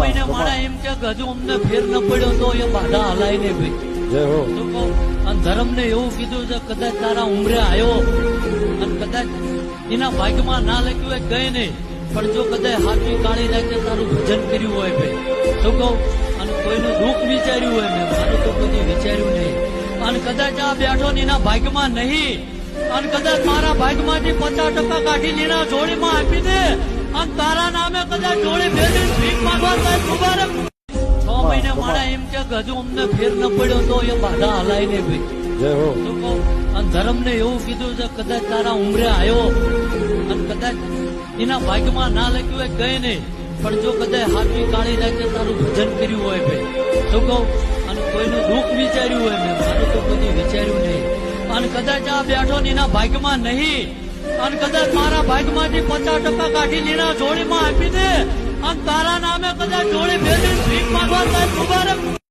મહિને માણા એમ કે હજુ અમને ફેર ન પડ્યો તો એ બાધા હલાય ને ભાઈ. જય હો. શું કહું? અને ધર્મને એવું કીધું છે કદાચ તારા ઉમરે આવ્યો અને કદાચ એના ભાગ્યમાં ના લખ્યું હોય ગઈ નહીં, પણ જો કદાચ હાથની કાળી રાખે તારું ભજન કર્યું હોય ભાઈ. શું કહું? અને કોઈનું દુઃખ વિચાર્યું હોય, મેં મારું તો કોઈ વિચાર્યું નહીં. અને કદાચ આ બેઠો ને એના ભાગ્યમાં નહીં, અને કદાચ મારા ભાગ્યમાંથી 50% કાઢી લીના જોડીમાં આપી દે અને તારા નામે કદાચ જોડી ભેગી ભીખ માંગવા થાય મુબારક. 6 મહિને માણા એમ કે હજુ અમને ફેર ન પડ્યો તો એ બાધા હલાય ને ભાઈ. જય હો. શું કહું? અને ધર્મને એવું કીધું છે કદાચ તારા ઉમરે આવ્યો અને કદાચ એના ભાગ્યમાં ના લખ્યું હોય ગઈ નહીં, પણ જો કદાચ હાથની કાળી રાખે તારું ભજન કર્યું હોય ભાઈ. શું કહું? અને કોઈનું દુઃખ વિચાર્યું હોય, મેં મારું તો કોઈ વિચાર્યું નહીં. અને કદાચ આ બેઠો ને એના ભાગ્યમાં નહીં, અને કદાચ મારા ભાગ્યમાંથી 50% કાઢી લીના જોડીમાં આપી દે અને તારા નામે કદાચ જોડી